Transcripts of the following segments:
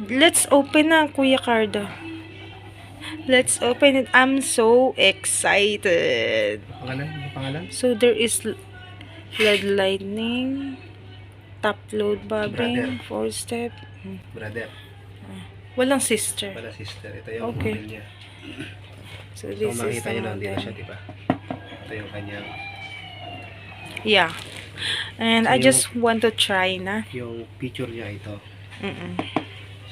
Let's open na, Kuya Cardo. Let's open it. I'm so excited. Pangalan? Ano pangalan? So, there is LED lighting, top load bobbin, 4-step. Brother. Walang sister. Wala sister. Ito yung Okay. model niya. So, So, this is makita the nyo na, hindi na model. siya, diba? Ito yung kanyang, Yeah. And So, I just want to try na. yung picture niya ito.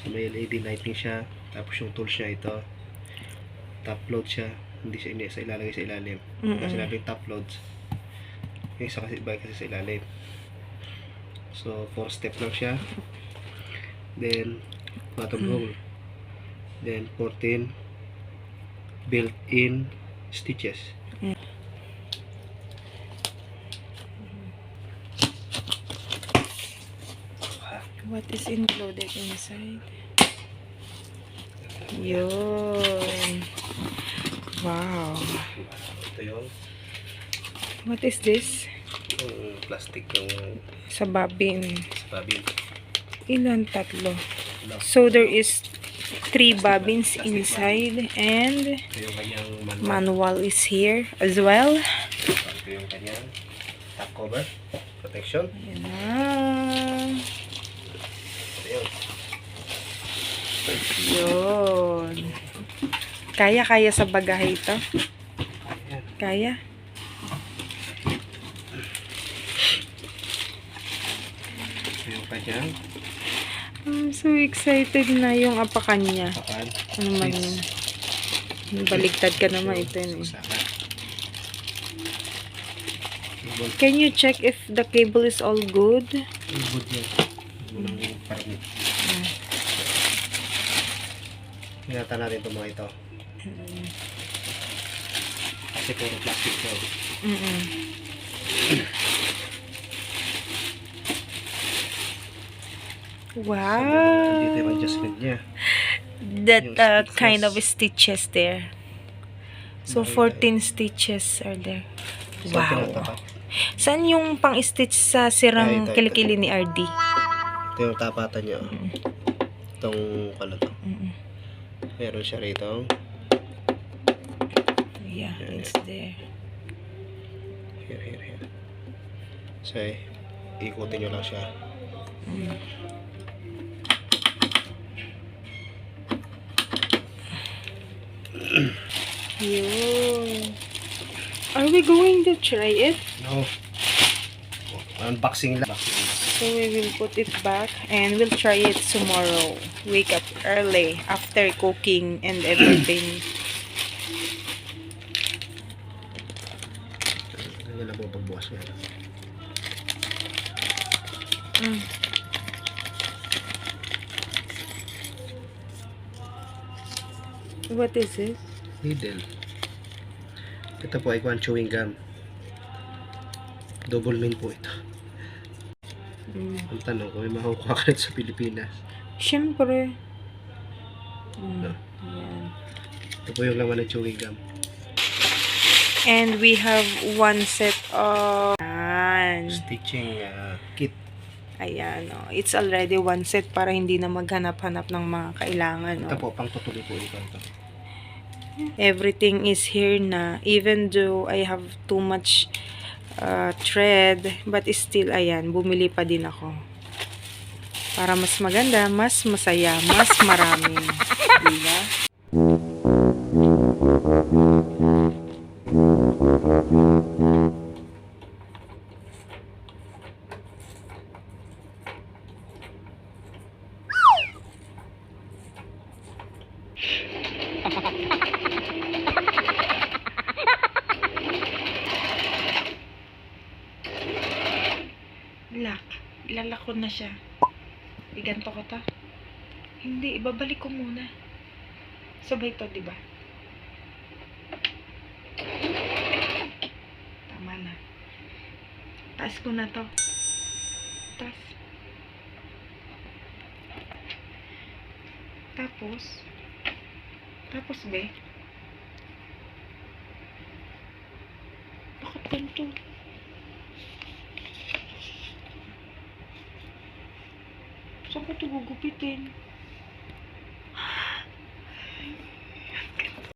So, may LED lighting siya. Tapos yung tools niya ito. Top load siya. Hindi sa ilalagay sa ilalim. Kasi sinabing top loads. Yung isa kasi, iba kasi sa ilalim. So, 4-step lang siya. Then, bottom hole. Then, 14 built-in stitches. What is included inside? Yun. Wow. Ito yung What is this? plastic yung Sa bobbin. sa bobbin. Ilan? Tatlo. So, there is 3 bobbins inside. And Ito yung kanyang manual. manual is here as well. Ito yung kanyang top cover. Protection. Ayan na. Ito yun. Yun. Kaya sa bagahe ito? Ayan. Kaya? Ito yung kanyang I'm so excited na yung apakan niya. pakan. Ano man yun? Baligtad ka naman ito yun eh. Can you check if the cable is all good? Good yun. Unang parimit. Ingatan natin itong mga ito. Kasi puro plastic yun. Wow! Dito yung adjustment niya. That kind of stitches there. So, 14 stitches are there. Wow! Saan yung pang-stitch sa sirang ito. kilikili ni RD? Ito yung tapatan niya. Itong ano to. Meron siya rito. Yeah, it's there. Here. So, ikutin nyo lang siya. Yun. Are we going to try it? No. Unboxing lang. So we will put it back and we'll try it tomorrow. Wake up early after cooking and everything. Ganyan lang po pagbukas mo. What is it? Needle. Ito po ay chewing gum. Double main po ito. Ang tanong ko, may makukuha ka rin sa Pilipinas. Siyempre. No. Yan. Ito po yung laman ng chewing gum. And we have one set of Stitching kit. ayan, oh. It's already one set para hindi na maghanap-hanap ng mga kailangan. Ito Oh. po, pang tutuloy po ito. Everything is here na. Even though I have too much thread, but still, ayan, bumili pa din ako. Para mas maganda, mas masaya, mas marami. Diba? Ilalak ko na siya. Iganto ko ta. Hindi, ibabalik ko muna. Sabay to, diba? Tama na. Taas ko na to. Taas. Tapos, be. Bakit ganito? Saan ko ito gugupitin?